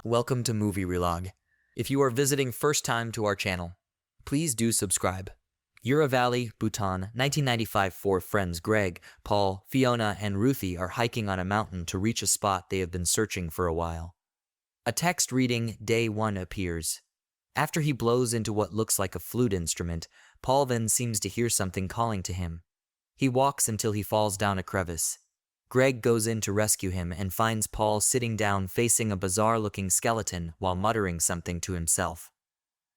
Welcome to Movie Relog. If you are visiting first time to our channel, please do subscribe. Yura Valley, Bhutan, 1995. Four friends Greg, Paul, Fiona, and Ruthie are hiking on a mountain to reach a spot they have been searching for a while. A text reading Day 1 appears. After he blows into what looks like a flute instrument, Paul then seems to hear something calling to him. He walks until he falls down a crevice. Greg goes in to rescue him and finds Paul sitting down facing a bizarre-looking skeleton while muttering something to himself.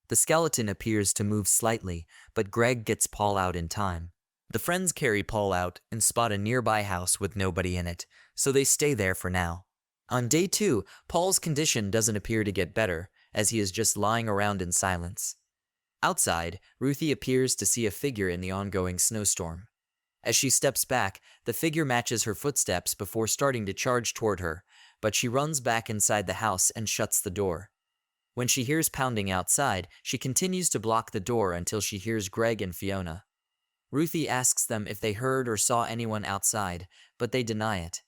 The skeleton appears to move slightly, but Greg gets Paul out in time. The friends carry Paul out and spot a nearby house with nobody in it, so they stay there for now. On Day 2, Paul's condition doesn't appear to get better, as he is just lying around in silence. Outside, Ruthie appears to see a figure in the ongoing snowstorm. As she steps back, the figure matches her footsteps before starting to charge toward her, but she runs back inside the house and shuts the door. When she hears pounding outside, she continues to block the door until she hears Greg and Fiona. Ruthie asks them if they heard or saw anyone outside, but they deny it.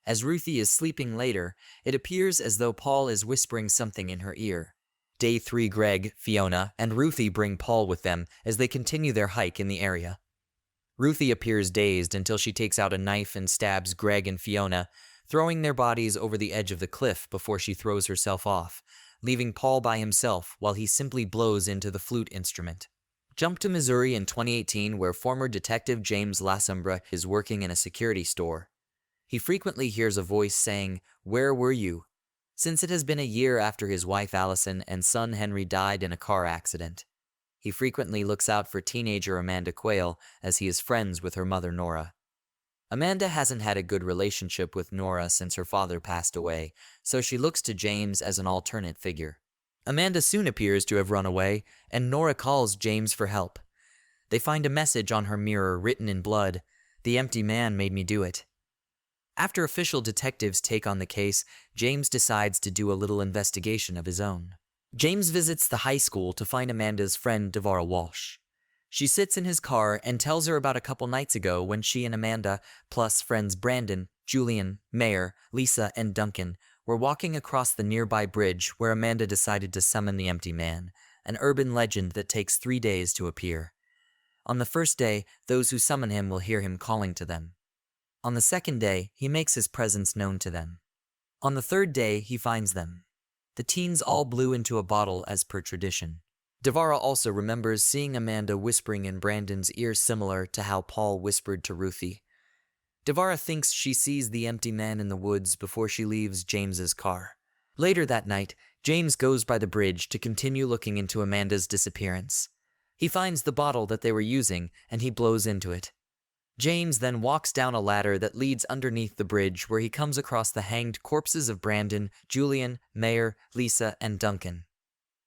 As Ruthie is sleeping later, it appears as though Paul is whispering something in her ear. Day 3, Greg, Fiona, and Ruthie bring Paul with them as they continue their hike in the area. Ruthie appears dazed until she takes out a knife and stabs Greg and Fiona, throwing their bodies over the edge of the cliff before she throws herself off, leaving Paul by himself while he simply blows into the flute instrument. Jump to Missouri in 2018, where former detective James Lasombra is working in a security store. He frequently hears a voice saying, "Where were you?" since it has been a year after his wife Allison and son Henry died in a car accident. He frequently looks out for teenager Amanda Quayle as he is friends with her mother Nora. Amanda hasn't had a good relationship with Nora since her father passed away, so she looks to James as an alternate figure. Amanda soon appears to have run away, and Nora calls James for help. They find a message on her mirror written in blood, "The empty man made me do it." After official detectives take on the case, James decides to do a little investigation of his own. James visits the high school to find Amanda's friend Devara Walsh. She sits in his car and tells her about a couple nights ago when she and Amanda, plus friends Brandon, Julian, Mayer, Lisa, and Duncan, were walking across the nearby bridge where Amanda decided to summon the empty man, an urban legend that takes 3 days to appear. On the first day, those who summon him will hear him calling to them. On the second day, he makes his presence known to them. On the third day, he finds them. The teens all blew into a bottle as per tradition. Devara also remembers seeing Amanda whispering in Brandon's ear, similar to how Paul whispered to Ruthie. Devara thinks she sees the empty man in the woods before she leaves James's car. Later that night, James goes by the bridge to continue looking into Amanda's disappearance. He finds the bottle that they were using, and he blows into it. James then walks down a ladder that leads underneath the bridge, where he comes across the hanged corpses of Brandon, Julian, Mayer, Lisa, and Duncan.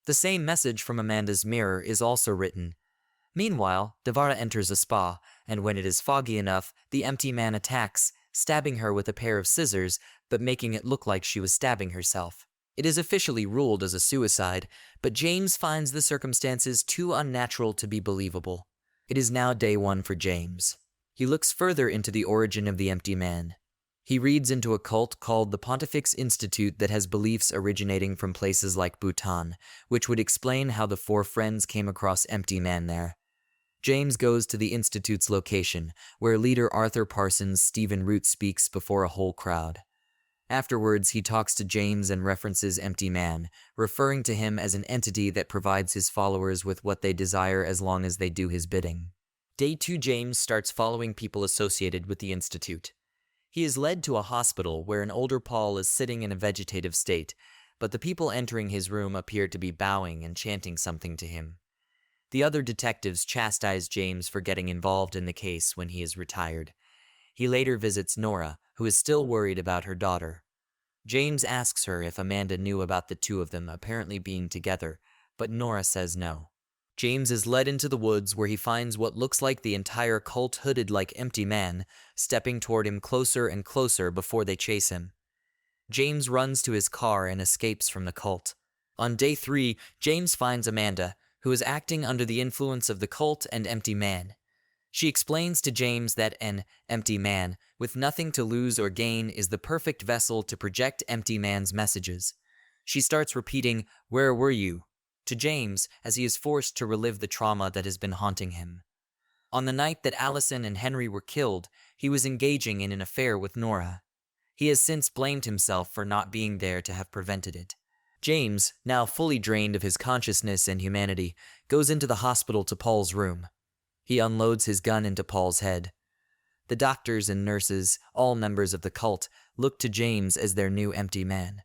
The same message from Amanda's mirror is also written. Meanwhile, Devara enters a spa, and when it is foggy enough, the empty man attacks, stabbing her with a pair of scissors, but making it look like she was stabbing herself. It is officially ruled as a suicide, but James finds the circumstances too unnatural to be believable. It is now Day 1 for James. He looks further into the origin of the empty man. He reads into a cult called the Pontifex Institute that has beliefs originating from places like Bhutan, which would explain how the four friends came across empty man there. James goes to the Institute's location, where leader Arthur Parsons' Stephen Root speaks before a whole crowd. Afterwards, he talks to James and references empty man, referring to him as an entity that provides his followers with what they desire as long as they do his bidding. Day 2, James starts following people associated with the Institute. He is led to a hospital where an older Paul is sitting in a vegetative state, but the people entering his room appear to be bowing and chanting something to him. The other detectives chastise James for getting involved in the case when he is retired. He later visits Nora, who is still worried about her daughter. James asks her if Amanda knew about the two of them apparently being together, but Nora says no. James is led into the woods where he finds what looks like the entire cult hooded like empty man, stepping toward him closer and closer before they chase him. James runs to his car and escapes from the cult. On Day 3, James finds Amanda, who is acting under the influence of the cult and empty man. She explains to James that an empty man, with nothing to lose or gain, is the perfect vessel to project empty man's messages. She starts repeating, "Where were you?" to James as he is forced to relive the trauma that has been haunting him. On the night that Allison and Henry were killed, he was engaging in an affair with Nora. He has since blamed himself for not being there to have prevented it. James, now fully drained of his consciousness and humanity, goes into the hospital to Paul's room. He unloads his gun into Paul's head. The doctors and nurses, all members of the cult, look to James as their new empty man.